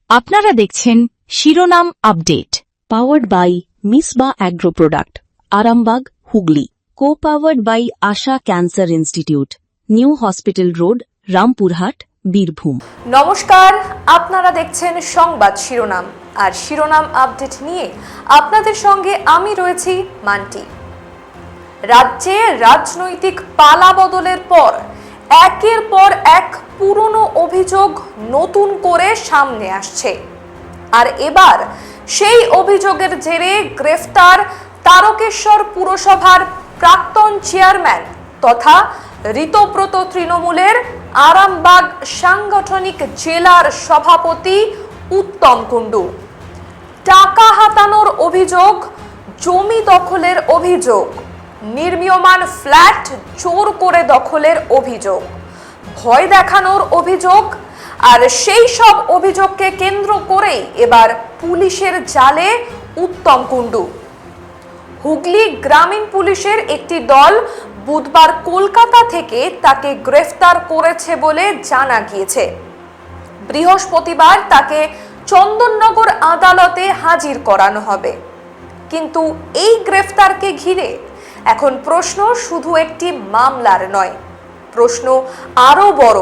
আপনারা দেখছেন শিরোনাম update, powered by Misba agro product, Arambagh, Hooghly. Co-powered by Asha cancer institute, new hospital road, Rampurhat, Birbhum. নমস্কার, আপনারা দেখছেন সংবাদ শিরোনাম, আর শিরোনাম আপডেট নিয়ে আপনাদের সঙ্গে আমি রয়েছি মান্টি। রাজ্যে রাজনৈতিক পালাবদলের পর একের পর এক পুরনো অভিযোগ নতুন করে সামনে আসছে, আর এবার সেই অভিযোগের জেরে গ্রেফতার তারকেশ্বর পুরসভার প্রাক্তন চেয়ারম্যান তথা ঋতব্রত তৃণমূলের আরামবাগ সাংগঠনিক জেলার সভাপতি উত্তম কুণ্ডু। টাকা হাতানোর অভিযোগ, জমি দখলের অভিযোগ, নির্মীয়মান ফ্ল্যাট জোর করে দখলের অভিযোগ, ভয় দেখানোর অভিযোগ, আর সেই সব অভিযোগকে কেন্দ্র করেই এবার পুলিশের জালে উত্তম কুণ্ডু। হুগলি গ্রামীণ পুলিশের একটি দল বুধবার কলকাতা থেকে তাকে গ্রেফতার করেছে বলে জানা গিয়েছে। বৃহস্পতিবার তাকে চন্দননগর আদালতে হাজির করানো হবে। কিন্তু এই গ্রেফতারকে ঘিরে এখন প্রশ্ন শুধু একটি মামলার নয়, প্রশ্ন আরো বড়।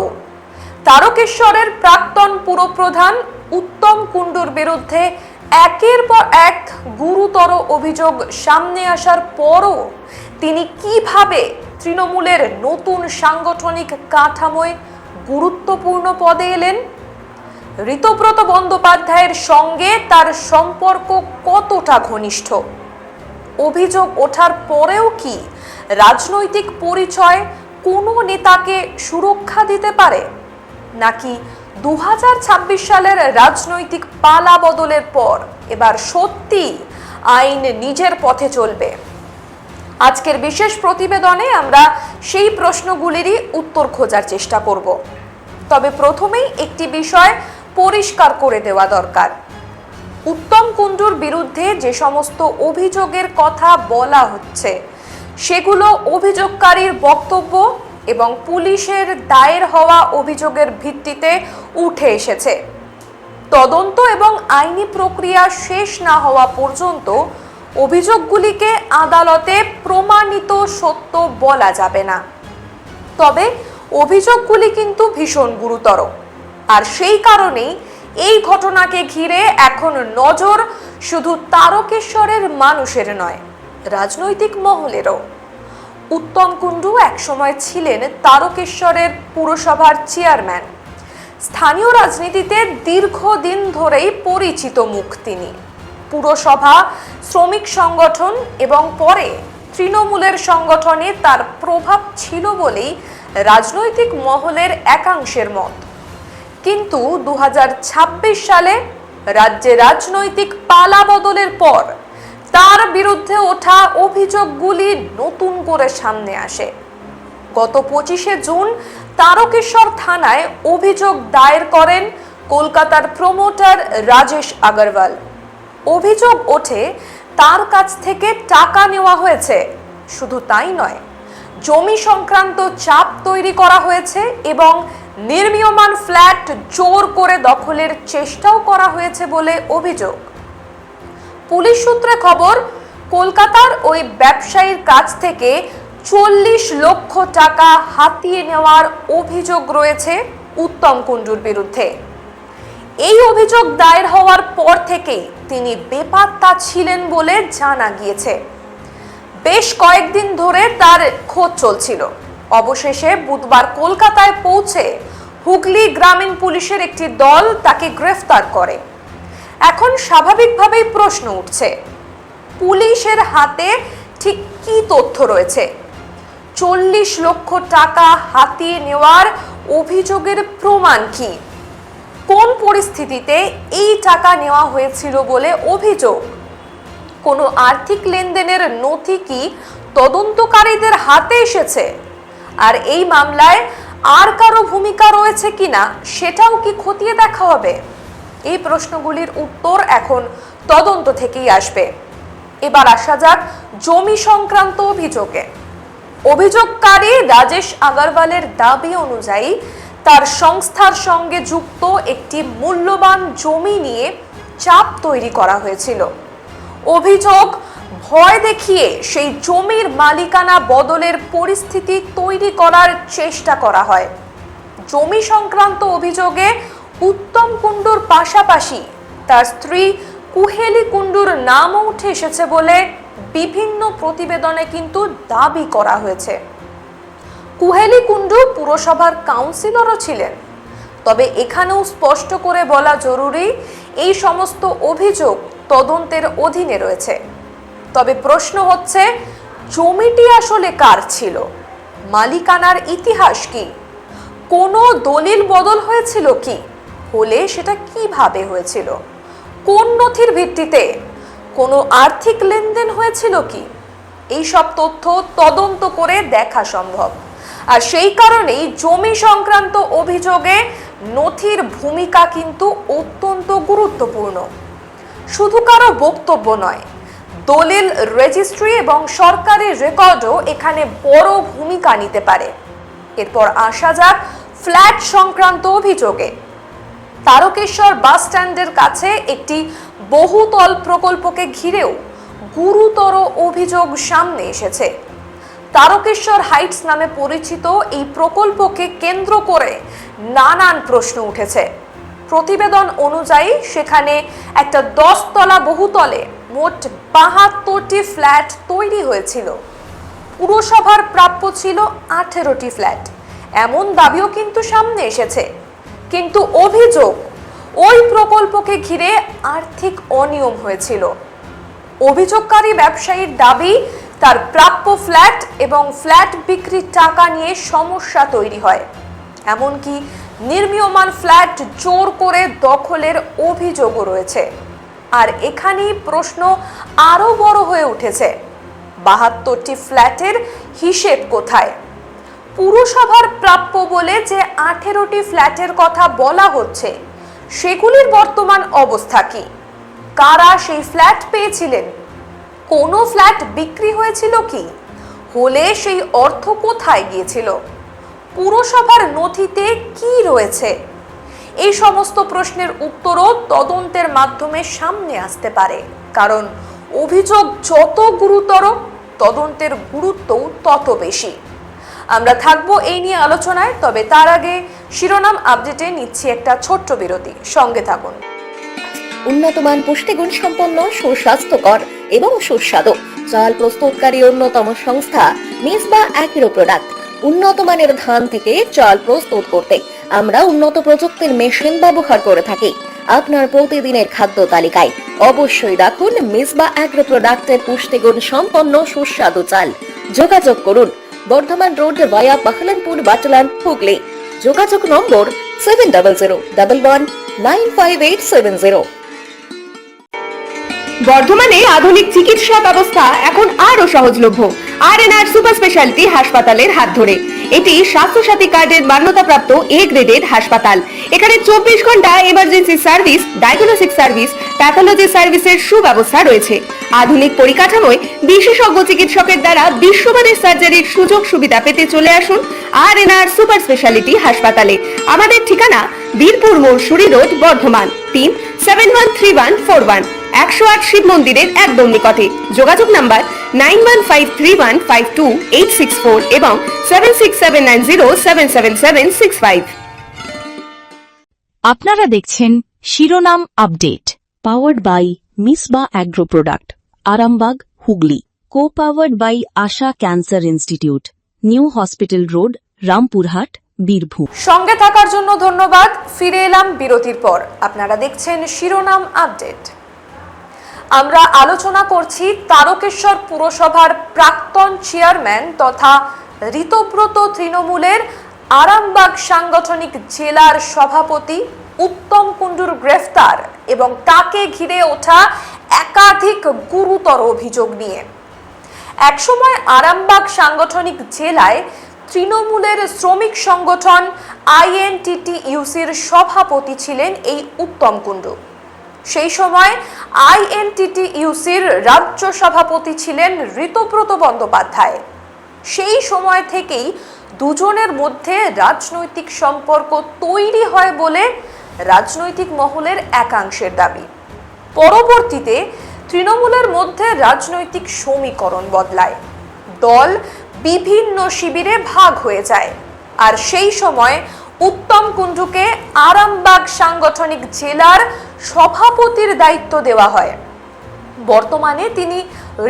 তারকেশ্বরের প্রাক্তন পুরপ্রধান উত্তম কুণ্ডুর বিরুদ্ধে একের পর এক গুরুতর অভিযোগ সামনে আসার পরও তিনি কিভাবে তৃণমূলের নতুন সাংগঠনিক কাঠামোয় গুরুত্বপূর্ণ পদে এলেন? ঋতব্রত বন্দ্যোপাধ্যায়ের সঙ্গে তার সম্পর্ক কতটা ঘনিষ্ঠ? অভিযোগ ওঠার পরেও কি রাজনৈতিক পরিচয় কোনো নেতাকে সুরক্ষা দিতে পারে, নাকি 2026 সালের রাজনৈতিক পালা বদলের পর এবার সত্যি আইন নিজের পথে চলবে? আজকের বিশেষ প্রতিবেদনে আমরা সেই প্রশ্নগুলিরই উত্তর খোঁজার চেষ্টা করব। তবে প্রথমেই একটি বিষয় পরিষ্কার করে দেওয়া দরকার। উত্তম কুণ্ডুর বিরুদ্ধে যে সমস্ত অভিযোগের কথা বলা হচ্ছে সেগুলো অভিযোগকারীর বক্তব্য এবং পুলিশের দায়ের হওয়া অভিযোগের ভিত্তিতে উঠে এসেছে। তদন্ত এবং আইনি প্রক্রিয়া শেষ না হওয়া পর্যন্ত অভিযোগগুলিকে আদালতে প্রমাণিত সত্য বলা যাবে না। তবে অভিযোগগুলি কিন্তু ভীষণ গুরুতর, আর সেই কারণেই এই ঘটনাকে ঘিরে এখন নজর শুধু তারকেশ্বরের মানুষের নয়, রাজনৈতিক মহলেরও। উত্তম কুণ্ডু একসময় ছিলেন তারকেশ্বরের পুরসভার চেয়ারম্যান। স্থানীয় রাজনীতিতে দীর্ঘদিন ধরেই পরিচিত মুখ তিনি। পুরসভা, শ্রমিক সংগঠন এবং পরে তৃণমূলের সংগঠনে তার প্রভাব ছিল বলেই রাজনৈতিক মহলের একাংশের মত। কিন্তু 2026 সালে রাজ্যে রাজনৈতিক পালা বদলের পর তার বিরুদ্ধে ওঠা অভিযোগগুলি নতুন করে সামনে আসে। গত 25শে জুন তারকেশ্বর থানায় অভিযোগ দায়ের করেন কলকাতার প্রমোটার রাজেশ আগরওয়াল। অভিযোগ ওঠে তার কাছ থেকে টাকা নেওয়া হয়েছে, শুধু তাই নয়, জমি সংক্রান্ত চাপ তৈরি করা হয়েছে এবং নির্মীয়মান ফ্ল্যাট জোর করে দখলের চেষ্টাও করা হয়েছে বলে অভিযোগ। পুলিশ সূত্রে খবর, কলকাতার ওই ব্যবসায়ীর কাছ থেকে 40 লক্ষ টাকা হাতিয়ে নেওয়ার অভিযোগ রয়েছে উত্তম কুণ্ডুর বিরুদ্ধে। এই অভিযোগ দায়ের হওয়ার পর থেকেই তিনি বেপাত্তা ছিলেন বলে জানা গিয়েছে। বেশ কয়েকদিন ধরে তার খোঁজ চলছিল। অবশেষে বুধবার কলকাতায় পৌঁছে হুগলি গ্রামীণ পুলিশের একটি দল তাকে গ্রেফতার করে। এখন স্বাভাবিকভাবেই প্রশ্ন উঠছে, পুলিশের হাতে ঠিক কি তথ্য রয়েছে? 40 লক্ষ টাকা হাতিয়ে নেওয়ার অভিযোগের প্রমাণ কি? কোন পরিস্থিতিতে এই টাকা নেওয়া হয়েছিল বলে অভিযোগ? কোনো আর্থিক লেনদেনের নথি কি তদন্তকারীদের হাতে এসেছে? আর এই মামলায় আর কারো ভূমিকা রয়েছে কিনা সেটাও কি খতিয়ে দেখা হবে? এই প্রশ্নগুলির উত্তর এখন তদন্ত থেকেই আসবে। এবার আসা যাক জমি সংক্রান্ত অভিযোগে। অভিযোগকারী রাজেশ আগরওয়ালের দাবি অনুযায়ী তার সংস্থার সঙ্গে যুক্ত একটি মূল্যবান জমি নিয়ে চাপ তৈরি করা হয়েছিল। অভিযোগ, ভয় দেখিয়ে সেই জমির মালিকানা বদলের পরিস্থিতি তৈরি করার চেষ্টা করা হয়। জমি সংক্রান্ত অভিযোগে উত্তম কুণ্ডুর পাশাপাশি তার স্ত্রী কুহেলি কুণ্ডুর নামও উঠে এসেছে বলে বিভিন্ন প্রতিবেদনে কিন্তু দাবি করা হয়েছে। কুহেলি কুণ্ডু পুরসভার কাউন্সিলরও ছিলেন। তবে এখানেও স্পষ্ট করে বলা জরুরি, এই সমস্ত অভিযোগ তদন্তের অধীনে রয়েছে। তবে প্রশ্ন হচ্ছে, জমিটি আসলে কার ছিল? মালিকানার ইতিহাস কি? কোনো দলিল বদল হয়েছিল কি? হলে সেটা কিভাবে হয়েছিল? কোন নথির ভিত্তিতে? কোনো আর্থিক লেনদেন হয়েছিল কি? এই সব তথ্য তদন্ত করে দেখা সম্ভব। আর সেই কারণেই জমি সংক্রান্ত অভিযোগে নথির ভূমিকা কিন্তু অত্যন্ত গুরুত্বপূর্ণ। শুধু কারো বক্তব্য নয়, দলিল, রেজিস্ট্রি এবং সরকারি রেকর্ডও এখানে বড় ভূমিকা নিতে পারে। এরপর আসা যাক ফ্ল্যাট সংক্রান্ত অভিযোগে। তারকেশ্বর বাস স্ট্যান্ডের কাছে একটি বহুতল প্রকল্পকে ঘিরেও গুরুতর অভিযোগ সামনে এসেছে। তারকেশ্বর হাইটস নামে পরিচিত এই প্রকল্পকে কেন্দ্র করে নানান প্রশ্ন উঠেছে। প্রতিবেদন অনুযায়ী সেখানে একটা 10 তলা বহুতলে মোট 72টি ফ্ল্যাট তৈরি হয়েছিল। পুরসভার প্রাপ্য ছিল 18টি ফ্ল্যাট, এমন দাবিও কিন্তু সামনে এসেছে। কিন্তু অভিযোগ, ওই প্রকল্পকে ঘিরে আর্থিক অনিয়ম হয়েছিল। অভিযোগকারী ব্যবসায়ীর দাবি, তার প্রাপ্য ফ্ল্যাট এবং ফ্ল্যাট বিক্রির টাকা নিয়ে সমস্যা তৈরি হয়। এমনকি নির্মীয়মান ফ্ল্যাট জোর করে দখলের অভিযোগও রয়েছে। আর এখানেই প্রশ্ন আরো বড় হয়ে উঠেছে, 72টি ফ্ল্যাটের হিসেব কোথায়? পুরসভার প্রাপ্য বলে যে 18টি ফ্ল্যাটের কথা বলা হচ্ছে, সেগুলির বর্তমান অবস্থা কি? কারা সেই ফ্ল্যাট পেয়েছিলেন? কোনো ফ্ল্যাট বিক্রি হয়েছিল কি? হলে সেই অর্থ কোথায় গিয়েছিল? পুরসভার নথিতে কি রয়েছে? এই সমস্ত প্রশ্নের উত্তরও তদন্তের মাধ্যমে সামনে আসতে পারে। কারণ অভিযোগ যত গুরুতর, তদন্তের গুরুত্বও তত বেশি। আমরা থাকবো এই নিয়ে আলোচনায়, তবে তার আগে শিরোনাম আপডেটে নিচ্ছি একটা ছোট্ট বিরতি। সঙ্গে থাকুন। উন্নতমান পুষ্টিগুণ সম্পন্ন, সুস্বাস্থ্যকর এবং সুস্বাদু চাল প্রস্তুতকারী অন্যতম সংস্থা মিসবা অ্যাগ্রো প্রোডাক্ট। উন্নত মানের ধান থেকে চাল প্রস্তুত করতে আমরা উন্নত প্রযুক্তির মেশিন ব্যবহার করে থাকি। আপনার প্রতিদিনের খাদ্য তালিকায় অবশ্যই রাখুন মিসবা অ্যাগ্রো প্রোডাক্টের পুষ্টিগুণ সম্পন্ন সুস্বাদু চাল। যোগাযোগ করুন বর্ধমান রোড ভায়া পাহলানপুর, বাটলান, হুগলি। যোগাযোগ নম্বর 7001119580। বর্ধমানে আধুনিক চিকিৎসা ব্যবস্থা এখন আরো সহজলভ্য আর.এন.আর সুপার স্পেশালিটি হাসপাতালের হাত ধরে। এটি স্বাস্থ্যসাথী কার্ডের মান্যতাপ্রাপ্ত এ গ্রেডেড হাসপাতাল। এখানে 24 ঘন্টা emergency service, diagnostic service, pathology সার্ভিসের সুব্যবস্থা রয়েছে। আধুনিক পরিকাঠামোয় বিশেষজ্ঞ চিকিৎসকের দ্বারা বিশ্বমানের সার্জারির সুযোগ সুবিধা পেতে চলে আসুন আর.এন.আর সুপার স্পেশালিটি হাসপাতালে। আমাদের ঠিকানা বীরপুর মোড়, রোড, বর্ধমান। 3713141, 108 শিব মন্দিরের একদম নিকটে। যোগাযোগ নাম্বার 9153152864 এবং 7679077765। আপনারা দেখছেন শিরোনাম update, powered by Misba agro product, Arambagh, Hooghly. Co powered by Asha cancer institute, new hospital road, Rampurhat, Birbhum. সঙ্গে থাকার জন্য ধন্যবাদ। ফিরে এলাম বিরতির পর। আপনারা দেখছেন শিরোনাম আপডেট। আমরা আলোচনা করছি তারকেশ্বর পুরসভার প্রাক্তন চেয়ারম্যান তথা ঋতব্রত তৃণমূলের আরামবাগ সাংগঠনিক জেলার সভাপতি উত্তম কুণ্ডুর গ্রেফতার এবং তাকে ঘিরে ওঠা একাধিক গুরুতর অভিযোগ নিয়ে। একসময় আরামবাগ সাংগঠনিক জেলায় তৃণমূলের শ্রমিক সংগঠন INTTUCর সভাপতি ছিলেন এই উত্তম কুণ্ডু। সেই সময় INTTUCর রাজ্য সভাপতি ছিলেন ঋতব্রত বন্দ্যোপাধ্যায়। সেই সময় থেকেই দুজনের মধ্যে রাজনৈতিক সম্পর্ক তৈরি হয় বলে রাজনৈতিক মহলের একাংশের দাবি। পরবর্তীতে তৃণমূলের মধ্যে রাজনৈতিক সমীকরণ বদলায়, দল বিভিন্ন শিবিরে ভাগ হয়ে যায়, আর সেই সময় উত্তম কুণ্ডুকে আরামবাগ সাংগঠনিক জেলার সভাপতির দায়িত্ব দেওয়া হয়। বর্তমানে তিনি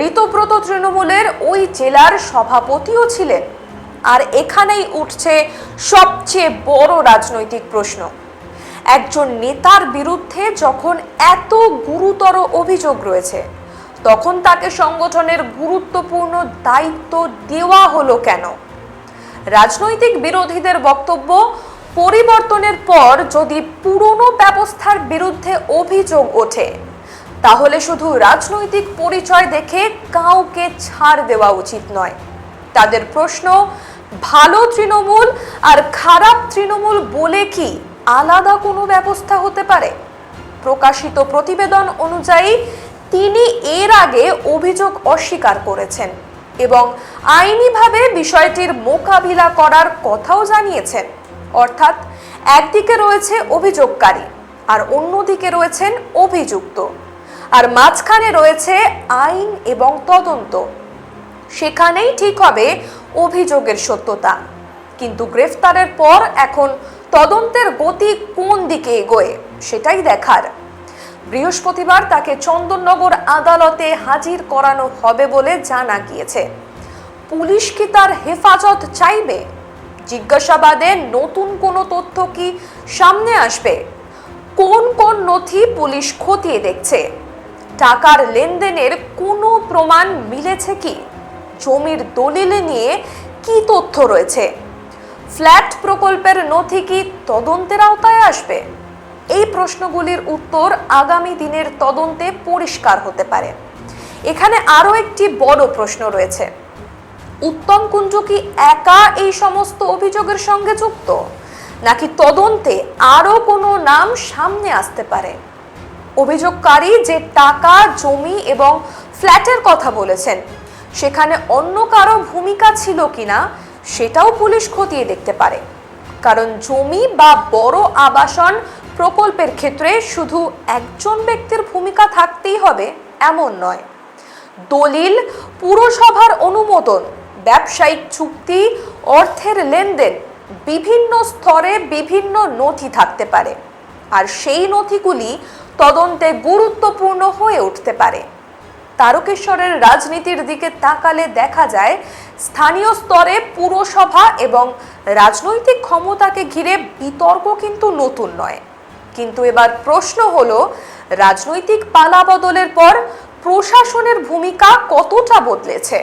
ঋতব্রত তৃণমূলের ওই জেলার সভাপতিও ছিলেন। আর এখানেই উঠছে সবচেয়ে বড় রাজনৈতিক প্রশ্ন, একজন নেতার বিরুদ্ধে যখন এত গুরুতর অভিযোগ রয়েছে, তখন তাকে সংগঠনের গুরুত্বপূর্ণ দায়িত্ব দেওয়া হলো কেন? রাজনৈতিক বিরোধীদের বক্তব্য, পরিবর্তনের পর যদি পুরনো ব্যবস্থার বিরুদ্ধে অভিযোগ ওঠে, তাহলে শুধু রাজনৈতিক পরিচয় দেখে কাউকে ছাড় দেওয়া উচিত নয়। তাদের প্রশ্ন, ভালো তৃণমূল আর খারাপ তৃণমূল বলে কি আলাদা কোনো ব্যবস্থা হতে পারে? প্রকাশিত প্রতিবেদন অনুযায়ী তিনি এর আগে অভিযোগ অস্বীকার করেছেন এবং আইনিভাবে বিষয়টির মোকাবিলা করার কথাও জানিয়েছেন। অর্থাৎ একদিকে রয়েছে অভিযোগকারী আর অন্যদিকে রয়েছেন অভিযুক্ত, আর মাঝখানে রয়েছে আইন এবং তদন্ত। সেখানেই ঠিক হবে অভিযোগের সত্যতা। কিন্তু গ্রেফতারের পর এখন তদন্তের গতি কোন দিকে এগোয় সেটাই দেখার। বৃহস্পতিবার তাকে চন্দননগর আদালতে হাজির করানো হবে বলে জানা গিয়েছে। পুলিশ কি তার হেফাজত চাইবে? জিজ্ঞাসাবাদে নতুন কোনো তথ্য কি সামনে আসবে? কোন কোন নথি পুলিশ খতিয়ে দেখছে? টাকার লেনদেনের কোনো প্রমাণ মিলেছে কি? জমির দলিল নিয়ে কি তথ্য রয়েছে? ফ্ল্যাট প্রকল্পের নথি কি তদন্তের আওতায় আসবে? এই প্রশ্নগুলির উত্তর আগামী দিনের তদন্তে পরিষ্কার হতে পারে। এখানে আরও একটি বড় প্রশ্ন রয়েছে, উত্তম কুণ্ডু কি একা এই সমস্ত অভিযোগের সঙ্গে যুক্ত, নাকি তদন্তে আরও কোনো নাম সামনে আসতে পারে? অভিযোগকারী যে টাকা, জমি এবং ফ্ল্যাটের কথা বলেছেন, সেখানে অন্য কারো ভূমিকা ছিল কিনা সেটাও পুলিশ খতিয়ে দেখতে পারে। কারণ জমি বা বড় আবাসন প্রকল্পের ক্ষেত্রে শুধু একজন ব্যক্তির ভূমিকা থাকতেই হবে এমন নয়। দলিল, পুরসভার অনুমোদন, ব্যবসায়িক চুক্তি, অর্থের লেনদেন, বিভিন্ন স্তরে বিভিন্ন নথি থাকতে পারে, আর সেই নথিগুলি তদন্তে গুরুত্বপূর্ণ হয়ে উঠতে পারে। তারকেশ্বরের রাজনীতির দিকে তাকালে দেখা যায়, স্থানীয় স্তরে পুরসভা এবং রাজনৈতিক ক্ষমতাকে ঘিরে বিতর্ক কিন্তু নতুন নয়। কিন্তু এবার প্রশ্ন হলো, রাজনৈতিক পালাবদলের পর প্রশাসনের ভূমিকা কতটা বদলেছে?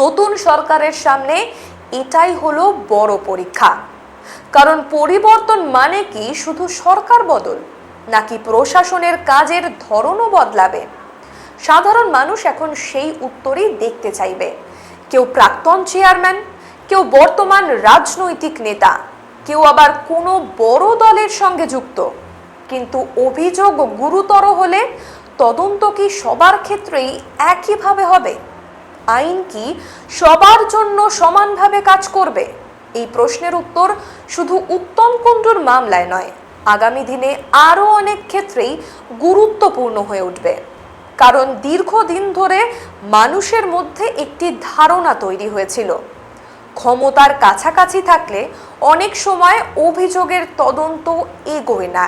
নতুন সরকারের সামনে এটাই হলো বড় পরীক্ষা। কারণ পরিবর্তন মানে কি শুধু সরকার বদল, নাকি প্রশাসনের কাজের ধরনও বদলাবে? সাধারণ মানুষ এখন সেই উত্তরই দেখতে চাইবে। কেউ প্রাক্তন চেয়ারম্যান, কেউ বর্তমান রাজনৈতিক নেতা, কেউ আবার কোনো বড় দলের সঙ্গে যুক্ত। কিন্তু অভিযোগ গুরুতর হলে তদন্ত কি সবার ক্ষেত্রেই একইভাবে হবে? আইন কি সবার জন্য সমানভাবে কাজ করবে? এই প্রশ্নের উত্তর শুধু উত্তম কুণ্ডুর মামলায় নয়, আগামী দিনে আরও অনেক ক্ষেত্রেই গুরুত্বপূর্ণ হয়ে উঠবে। কারণ দীর্ঘদিন ধরে মানুষের মধ্যে একটি ধারণা তৈরি হয়েছিল, ক্ষমতার কাছাকাছি থাকলে অনেক সময় অভিযোগের তদন্ত এগোয় না,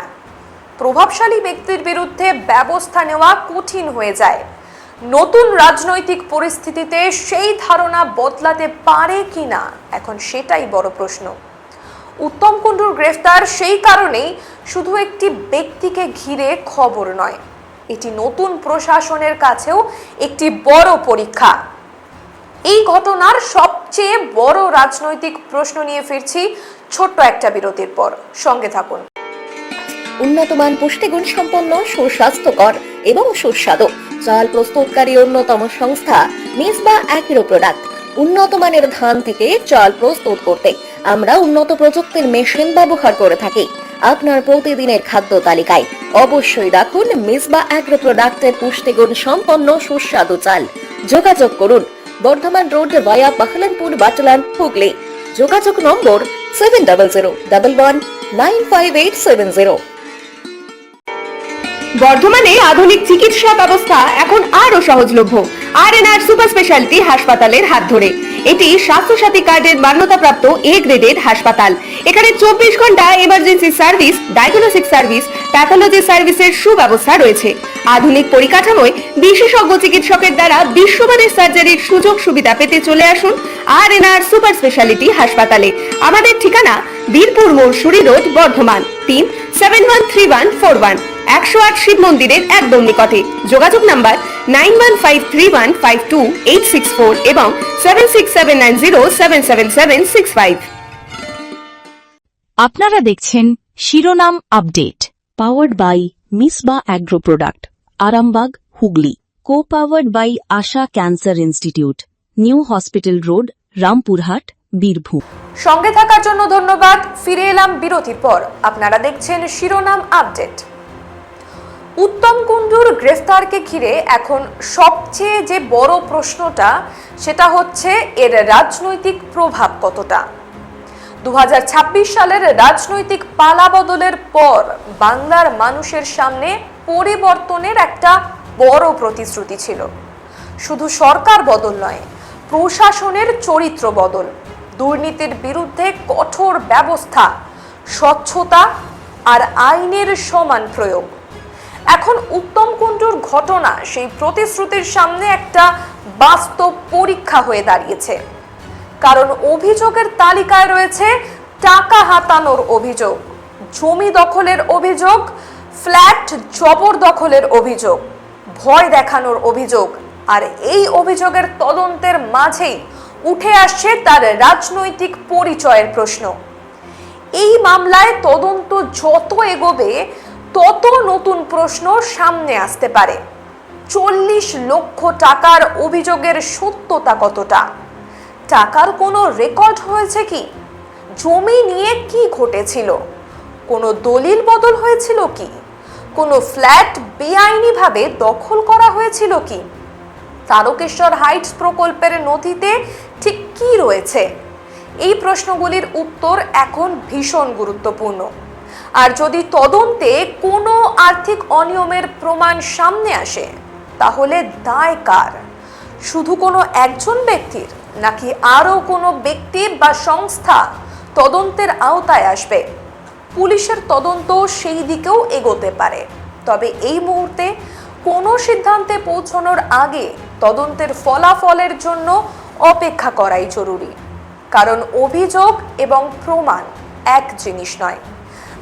প্রভাবশালী ব্যক্তির বিরুদ্ধে ব্যবস্থা নেওয়া কঠিন হয়ে যায়। নতুন রাজনৈতিক পরিস্থিতিতে সেই ধারণা বদলাতে পারে কিনা এখন সেটাই বড় প্রশ্ন। উত্তম কুণ্ডুর গ্রেফতার সেই কারণেই শুধু একটি ব্যক্তিকে ঘিরে খবর নয়, এটি নতুন প্রশাসনের কাছেও একটি বড় পরীক্ষা। এই ঘটনার সবচেয়ে বড় রাজনৈতিক প্রশ্ন নিয়ে ফিরছি ছোট্ট একটা বিরতির পর, সঙ্গে থাকুন। উন্নতমান পুষ্টিগুণ সম্পন্ন, সুস্বাস্থ্যকর এবং সুস্বাদু চাল প্রস্তুতকারী অন্যতম সংস্থা মিসবা অ্যাগ্রো প্রোডাক্ট। উন্নত মানের ধান থেকে চাল প্রস্তুত করতে আমরা উন্নত প্রযুক্তির মেশিন ব্যবহার করে থাকি। আপনার প্রতিদিনের খাদ্য তালিকায় অবশ্যই রাখুন মিসবা অ্যাগ্রো প্রোডাক্টের পুষ্টিগুণ সম্পন্ন সুস্বাদু চাল। যোগাযোগ করুন বর্ধমান রোড ভায়া পাহলানপুর, বাটলান, হুগলি। যোগাযোগ নম্বর 7001195870। বর্ধমানে আধুনিক চিকিৎসা ব্যবস্থা এখন আরো সহজলভ্য আর.এন.আর সুপার স্পেশালিটি হাসপাতালের হাত ধরে। এটি স্বাস্থ্যসাথী কার্ডের মান্যতাপ্রাপ্ত এ গ্রেডেড হাসপাতাল। এখানে 24 ঘন্টা emergency service, diagnostic service, pathology সার্ভিসের সুব্যবস্থা রয়েছে। আধুনিক পরিকাঠামোয় বিশেষজ্ঞ চিকিৎসকের দ্বারা বিশ্বমানের সার্জারির সুযোগ সুবিধা পেতে চলে আসুন আর.এন.আর সুপার স্পেশালিটি হাসপাতালে। আমাদের ঠিকানা বীরপুর মোড়, সুরি রোড, বর্ধমান। 3713141, 108 শিব মন্দিরের একদম নিকটে। যোগাযোগ নাম্বার 9153152864 এবং 7679077765। আপনারা দেখছেন শিরোনাম update, powered by Misba agro product, Arambagh, Hooghly. Co powered by Asha cancer institute, new hospital road, Rampurhat, Birbhum. সঙ্গে থাকার জন্য ধন্যবাদ। ফিরে এলাম বিরতির পর। আপনারা দেখছেন শিরোনাম আপডেট। উত্তম কুণ্ডুর গ্রেফতারকে ঘিরে এখন সবচেয়ে যে বড় প্রশ্নটা, সেটা হচ্ছে এর রাজনৈতিক প্রভাব কতটা। 2026 সালের রাজনৈতিক পালাবদলের পর বাংলার মানুষের সামনে পরিবর্তনের একটা বড় প্রতিশ্রুতি ছিল। শুধু সরকার বদল নয়, প্রশাসনের চরিত্র বদল, দুর্নীতির বিরুদ্ধে কঠোর ব্যবস্থা, স্বচ্ছতা আর আইনের সমান প্রয়োগ। এখন উত্তম কুণ্ডুর ঘটনা সেই প্রতিশ্রুতির সামনে একটা বাস্তব পরীক্ষা হয়ে দাঁড়িয়েছে। কারণ অভিযোগের তালিকায় রয়েছে টাকা হাতানোর অভিযোগ, জমি দখলের অভিযোগ, ফ্ল্যাট জবরদখলের অভিযোগ, ভয় দেখানোর অভিযোগ। আর এই অভিযোগের তদন্তের মাঝেই উঠে আসছে তার রাজনৈতিক পরিচয়ের প্রশ্ন। এই মামলায় তদন্ত যত এগোবে তত নতুন প্রশ্ন সামনে আসতে পারে। 40 লক্ষ টাকার অভিযোগের সত্যতা কতটা? টাকার কোনো রেকর্ড হয়েছে কি? জমি নিয়ে কি ঘটেছিল? কোনো দলিল বদল হয়েছিল কি? কোনো ফ্ল্যাট বেআইনিভাবে দখল করা হয়েছিল কি? তারকেশ্বর হাইটস প্রকল্পের নথিতে ঠিক কি রয়েছে? এই প্রশ্নগুলির উত্তর এখন ভীষণ গুরুত্বপূর্ণ। আর যদি তদন্তে কোনো আর্থিক অনিয়মের প্রমাণ সামনে আসে, তাহলে দায় কার? শুধু কোনো একজন ব্যক্তির, নাকি আরও কোনো ব্যক্তি বা সংস্থা তদন্তের আওতায় আসবে? পুলিশের তদন্ত সেই দিকেও এগোতে পারে। তবে এই মুহূর্তে কোনো সিদ্ধান্তে পৌঁছানোর আগে তদন্তের ফলাফলের জন্য অপেক্ষা করাই জরুরি। কারণ অভিযোগ এবং প্রমাণ এক জিনিস নয়,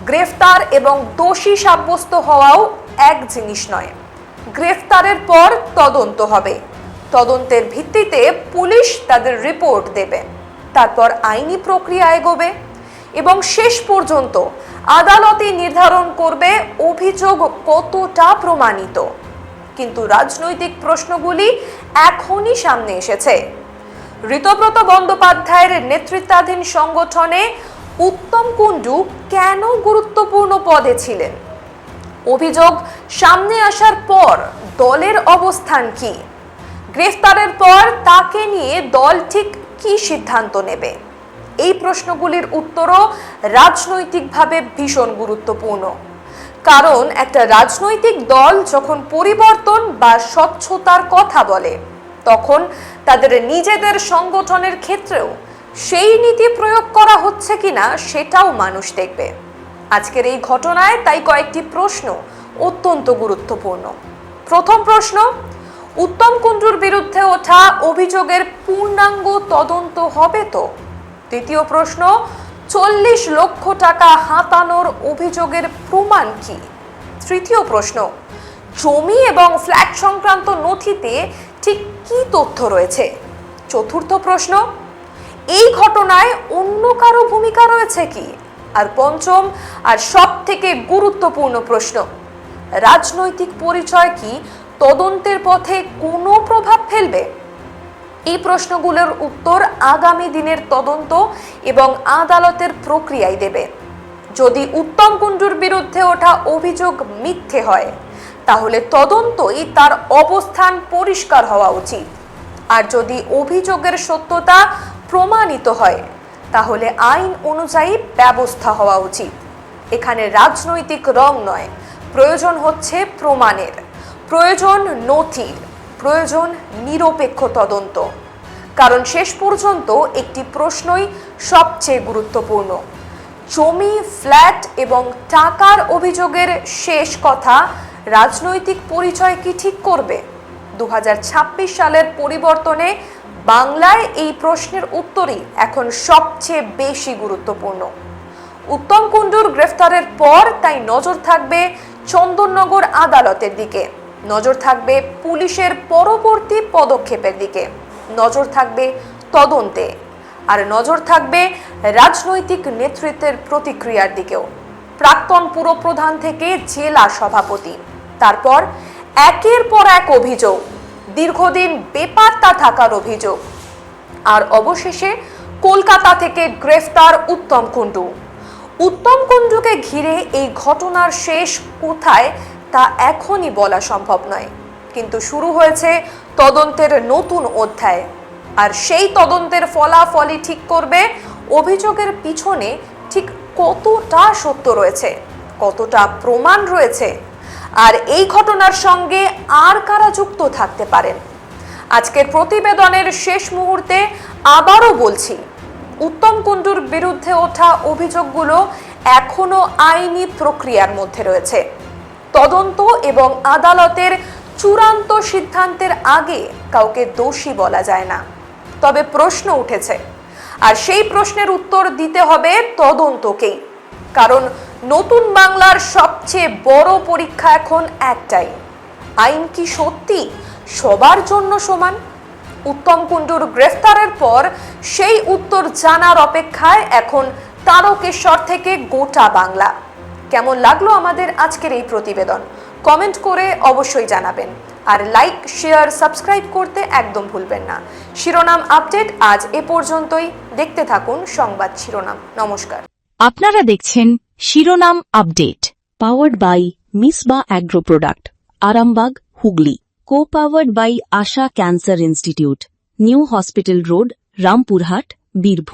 গ্রেফতার এবং দোষী সাব্যস্ত হওয়াও এক জিনিস নয়। গ্রেফতারের পর তদন্ত হবে, তদন্তের ভিত্তিতে পুলিশ তাদের রিপোর্ট দেবে, তারপর আইনি প্রক্রিয়া এগোবে এবং শেষ পর্যন্ত আদালতই নির্ধারণ করবে অভিযোগ কতটা প্রমাণিত। কিন্তু রাজনৈতিক প্রশ্নগুলি এখনই সামনে এসেছে। ঋতব্রত বন্দ্যোপাধ্যায়ের নেতৃত্বাধীন সংগঠনে উত্তম কুণ্ডু কেন গুরুত্বপূর্ণ পদে ছিলেন? অভিযোগ সামনে আসার পর দলের অবস্থান কি? গ্রেফতারের পর তাকে নিয়ে দল ঠিক কি সিদ্ধান্ত নেবে? এই প্রশ্নগুলির উত্তরও রাজনৈতিকভাবে ভীষণ গুরুত্বপূর্ণ। কারণ একটা রাজনৈতিক দল যখন পরিবর্তন বা স্বচ্ছতার কথা বলে, তখন তাদের নিজেদের সংগঠনের ক্ষেত্রেও সেই নীতি প্রয়োগ করা হচ্ছে কিনা সেটাও মানুষ দেখবে। আজকের এই ঘটনায় তাই কয়েকটি প্রশ্ন অত্যন্ত গুরুত্বপূর্ণ। প্রথম প্রশ্ন, উত্তম কুণ্ডুর বিরুদ্ধে ওঠা অভিযোগের পূর্ণাঙ্গ তদন্ত হবে তো? দ্বিতীয় প্রশ্ন, 40 লক্ষ টাকা হাতানোর অভিযোগের প্রমাণ কি? তৃতীয় প্রশ্ন, জমি এবং ফ্ল্যাট সংক্রান্ত নথিতে ঠিক কি তথ্য রয়েছে? চতুর্থ প্রশ্ন, এই ঘটনায় অন্য কারো ভূমিকা রয়েছে কি? আর পঞ্চম আর সব থেকে গুরুত্বপূর্ণ প্রশ্ন, রাজনৈতিক পরিচয় কি তদন্তের পথে কোনো প্রভাব ফেলবে? এই প্রশ্নগুলোর উত্তর আগামী দিনের তদন্ত এবং আদালতের প্রক্রিয়ায় দেবে। যদি উত্তম কুণ্ডুর বিরুদ্ধে ওঠা অভিযোগ মিথ্যে হয়, তাহলে তদন্তই তার অবস্থান পরিষ্কার হওয়া উচিত। আর যদি অভিযোগের সত্যতা প্রমাণিত হয়, তাহলে আইন অনুযায়ী ব্যবস্থা হওয়া উচিত। এখানে রাজনৈতিক রং নয়, প্রয়োজন হচ্ছে প্রমাণের, প্রয়োজন নথির, প্রয়োজন নিরপেক্ষ তদন্ত। কারণ শেষ পর্যন্ত একটি প্রশ্নই সবচেয়ে গুরুত্বপূর্ণ, জমি, ফ্ল্যাট এবং টাকার অভিযোগের শেষ কথা রাজনৈতিক পরিচয় কি ঠিক করবে? 2026 সালের পরিবর্তনে বাংলায় এই প্রশ্নের উত্তরই এখন সবচেয়ে বেশি গুরুত্বপূর্ণ। উত্তম কুণ্ডুর গ্রেফতারের পর তাই নজর থাকবে চন্দননগর আদালতের দিকে, নজর থাকবে পুলিশের পরবর্তী পদক্ষেপের দিকে, নজর থাকবে তদন্তে, আর নজর থাকবে রাজনৈতিক নেতৃত্বের প্রতিক্রিয়ার দিকেও। প্রাক্তন পুরপ্রধান থেকে জেলা সভাপতি, তারপর একের পর এক অভিযোগ, দীর্ঘদিন বেপাত্তা থাকার অভিযোগ, আর অবশেষে কলকাতা থেকে গ্রেফতার উত্তম কুণ্ডু। উত্তম কুণ্ডুকে ঘিরে এই ঘটনার শেষ কোথায় তা এখনই বলা সম্ভব নয়, কিন্তু শুরু হয়েছে তদন্তের নতুন অধ্যায়, আর সেই তদন্তের ফলাফলই ঠিক করবে অভিযোগের পিছনে ঠিক কতটা সত্য রয়েছে, কতটা প্রমাণ রয়েছে, আর এই ঘটনার সঙ্গে আর কারা যুক্ত থাকতে পারেন। আজকের প্রতিবেদনের শেষ মুহূর্তে আবারও বলছি, উত্তম কুণ্ডুর বিরুদ্ধে ওঠা অভিযোগগুলো এখনো আইনি প্রক্রিয়ার মধ্যে রয়েছে। তদন্ত এবং আদালতের চূড়ান্ত সিদ্ধান্তের আগে কাউকে দোষী বলা যায় না। তবে প্রশ্ন উঠেছে, আর সেই প্রশ্নের উত্তর দিতে হবে তদন্তকেই। কারণ নতুন বাংলার সবচেয়ে বড় পরীক্ষা এখন একটাই, আইন কি সত্যি সবার জন্য সমান? উত্তম কুণ্ডুর গ্রেফতারের পর সেই উত্তর জানার অপেক্ষায় এখন তারকেশ্বর থেকে গোটা বাংলা। কেমন লাগলো আমাদের আজকের এই প্রতিবেদন? কমেন্ট করে অবশ্যই জানাবেন, আর লাইক, শেয়ার, সাবস্ক্রাইব করতে একদম ভুলবেন না। শিরোনাম আপডেট আজ এ পর্যন্তই। দেখতে থাকুন সংবাদ শিরোনাম। নমস্কার। আপনারা দেখছেন শিরোনাম update, powered by Misba agro product, Arambagh, Hooghly. Co-powered by Asha Cancer Institute, New Hospital Road, Rampurhat, Birbhum.